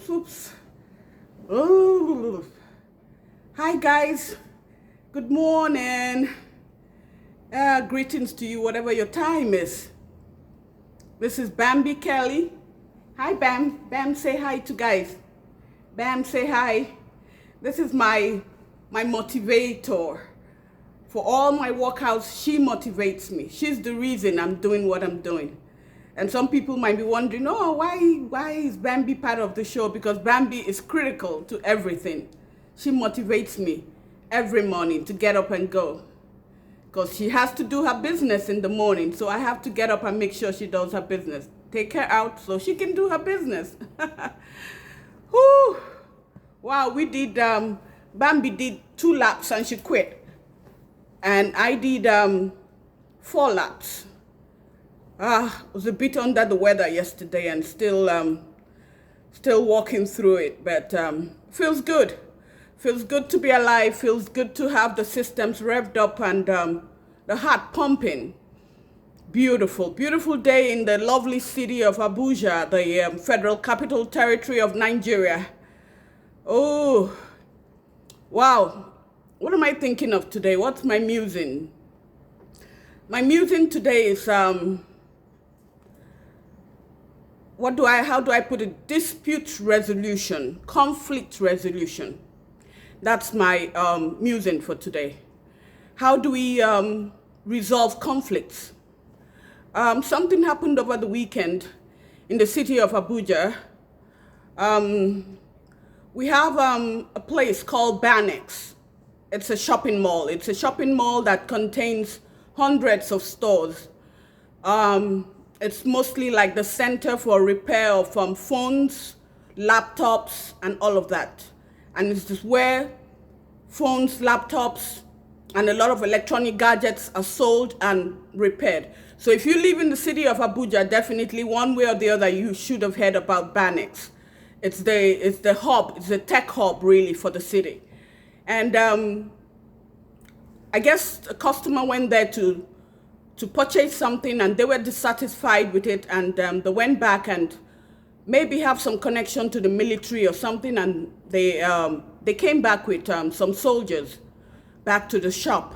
Oops. Oh. Hi guys, good morning. Greetings to you, whatever your time is. This is Bambi Kelley. Hi Bam. Bam, say hi to guys. Bam, say hi. This is my motivator. For all my workouts, she motivates me. She's the reason I'm doing what I'm doing. And some people might be wondering, oh, why is Bambi part of the show? Because Bambi is critical to everything. She motivates me every morning to get up and go. Because she has to do her business in the morning. So I have to get up and make sure she does her business. Take her out so she can do her business. Whew. Wow, we did, Bambi did 2 laps and she quit. And I did 4 laps. I was a bit under the weather yesterday and still walking through it, but feels good. Feels good to be alive, feels good to have the systems revved up and the heart pumping. Beautiful, beautiful day in the lovely city of Abuja, the Federal Capital Territory of Nigeria. Oh, wow. What am I thinking of today? What's my musing? My musing today is, how do I put it? Dispute resolution, conflict resolution. That's my musing for today. How do we resolve conflicts? Something happened over the weekend in the city of Abuja. We have a place called Banex. It's a shopping mall. It's a shopping mall that contains hundreds of stores. It's mostly like the center for repair of phones, laptops, and all of that. And it's just where phones, laptops, and a lot of electronic gadgets are sold and repaired. So if you live in the city of Abuja, definitely one way or the other, you should have heard about Banex. It's the hub, it's the tech hub really for the city. And I guess a customer went there to purchase something and they were dissatisfied with it, and they went back and maybe have some connection to the military or something, and they came back with some soldiers back to the shop.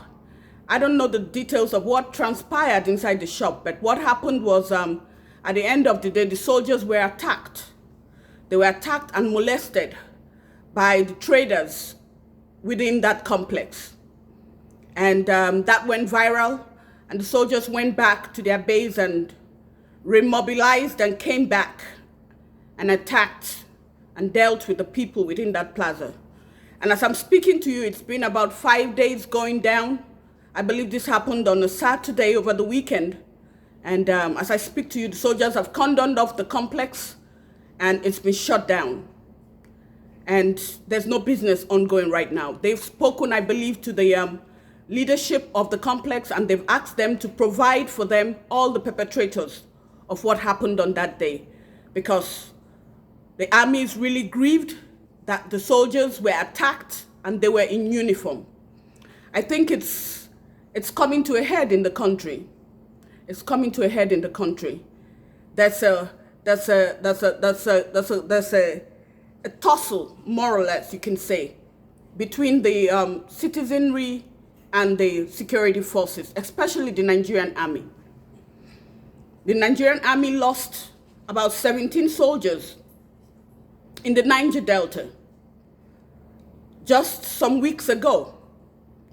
I don't know the details of what transpired inside the shop, but what happened was at the end of the day, the soldiers were attacked. They were attacked and molested by the traders within that complex. And that went viral. And the soldiers went back to their base and remobilized and came back and attacked and dealt with the people within that plaza. And as I'm speaking to you, it's been about 5 days going down. I believe this happened on a Saturday over the weekend. And as I speak to you, the soldiers have cordoned off the complex and it's been shut down. And there's no business ongoing right now. They've spoken, I believe, to the leadership of the complex, and they've asked them to provide for them all the perpetrators of what happened on that day, because the army is really grieved that the soldiers were attacked and they were in uniform. I think it's coming to a head in the country. It's coming to a head in the country. There's a tussle, more or less, you can say, between the citizenry and the security forces, especially the Nigerian army. The Nigerian army lost about 17 soldiers in the Niger Delta. Just some weeks ago,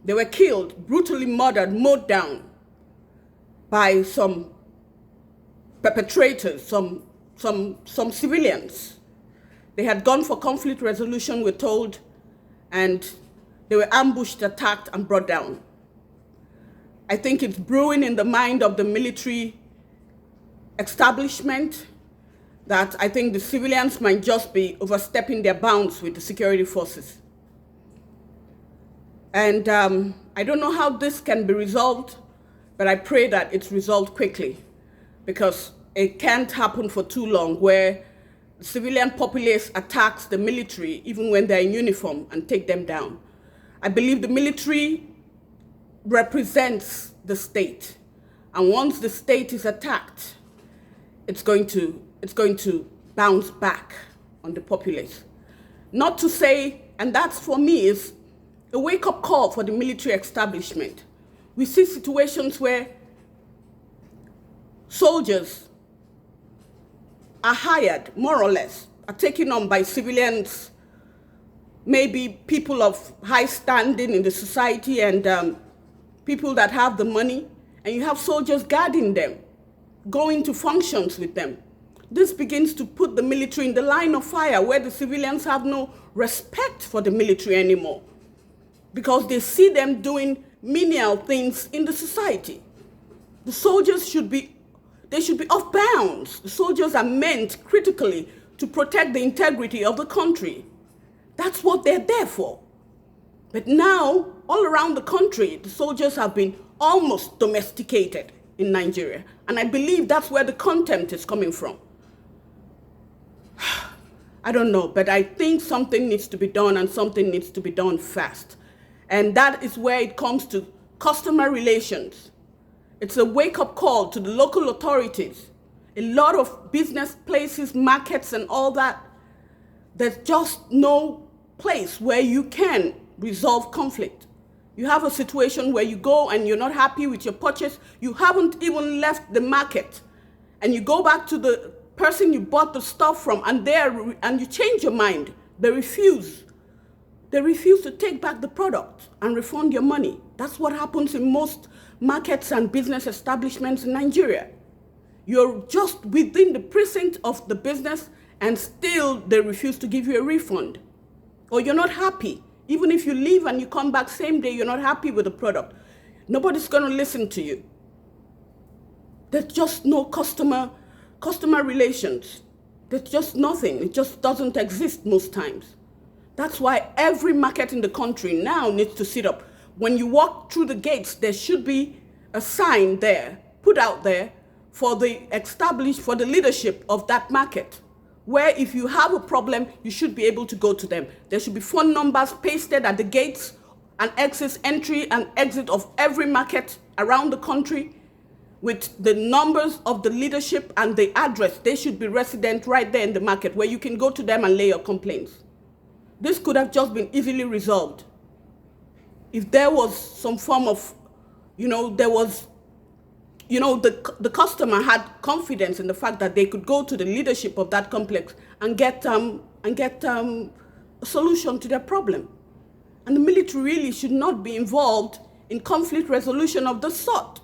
they were killed, brutally murdered, mowed down by some perpetrators, some civilians. They had gone for conflict resolution, we're told, and they were ambushed, attacked, and brought down. I think it's brewing in the mind of the military establishment that I think the civilians might just be overstepping their bounds with the security forces. And I don't know how this can be resolved, but I pray that it's resolved quickly, because it can't happen for too long where the civilian populace attacks the military even when they're in uniform and take them down. I believe the military represents the state. And once the state is attacked, it's going to bounce back. on the populace. Not to say, and that's for me is a wake-up call for the military establishment. We see situations where soldiers are hired, more or less, are taken on by civilians, maybe people of high standing in the society and people that have the money, and you have soldiers guarding them, going to functions with them. This begins to put the military in the line of fire where the civilians have no respect for the military anymore because they see them doing menial things in the society. The soldiers should be off bounds. The soldiers are meant critically to protect the integrity of the country. That's what they're there for. But now, all around the country, the soldiers have been almost domesticated in Nigeria. And I believe that's where the contempt is coming from. I don't know, but I think something needs to be done and something needs to be done fast. And that is where it comes to customer relations. It's a wake-up call to the local authorities. A lot of business places, markets and all that, there's just no place where you can resolve conflict. You have a situation where you go and you're not happy with your purchase, you haven't even left the market, and you go back to the person you bought the stuff from and you change your mind. They refuse. They refuse to take back the product and refund your money. That's what happens in most markets and business establishments in Nigeria. You're just within the precinct of the business and still they refuse to give you a refund. Or you're not happy. Even if you leave and you come back same day, you're not happy with the product. Nobody's going to listen to you. There's just no customer relations. There's just nothing. It just doesn't exist most times. That's why every market in the country now needs to sit up. When you walk through the gates, there should be a sign there, put out there for the leadership of that market, where if you have a problem, you should be able to go to them. There should be phone numbers pasted at the gates and entry and exit of every market around the country with the numbers of the leadership and the address. They should be resident right there in the market where you can go to them and lay your complaints. This could have just been easily resolved if there was some form of, the customer had confidence in the fact that they could go to the leadership of that complex and get a solution to their problem. And the military really should not be involved in conflict resolution of this sort.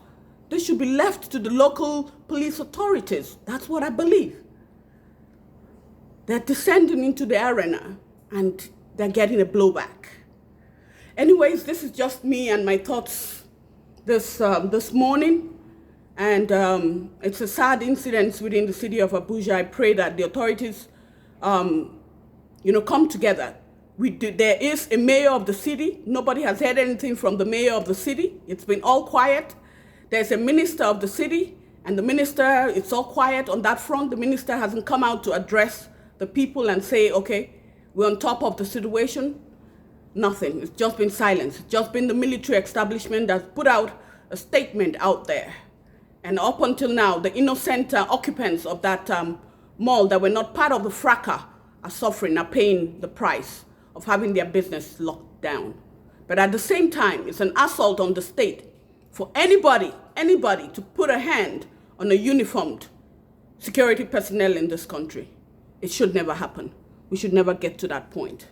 They should be left to the local police authorities. That's what I believe. They're descending into the arena and they're getting a blowback. Anyways, this is just me and my thoughts this morning. And it's a sad incident within the city of Abuja. I pray that the authorities, come together. There is a mayor of the city. Nobody has heard anything from the mayor of the city. It's been all quiet. There's a minister of the city, and the minister, it's all quiet on that front. The minister hasn't come out to address the people and say, okay, we're on top of the situation. Nothing. It's just been silence. It's just been the military establishment that's put out a statement out there. And up until now, the innocent occupants of that mall that were not part of the fracas are suffering, are paying the price of having their business locked down. But at the same time, it's an assault on the state for anybody to put a hand on a uniformed security personnel in this country. It should never happen. We should never get to that point.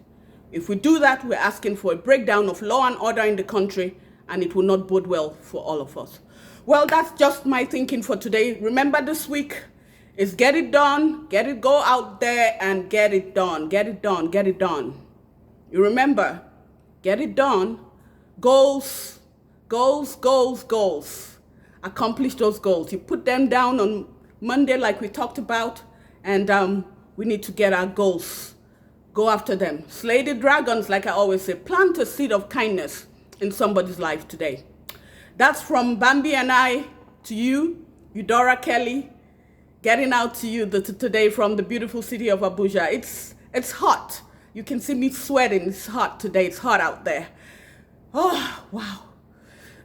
If we do that, we're asking for a breakdown of law and order in the country, and it will not bode well for all of us. Well, that's just my thinking for today. Remember, this week is get it done, go out there and get it done, get it done, get it done. You remember, get it done, goals. Accomplish those goals. You put them down on Monday like we talked about, and we need to get our goals. Go after them. Slay the dragons, like I always say. Plant a seed of kindness in somebody's life today. That's from Bambi and I to you, Eudora Kelley, getting out to you today from the beautiful city of Abuja. It's hot. You can see me sweating. It's hot today. It's hot out there. Oh, wow.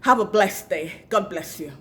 Have a blessed day. God bless you.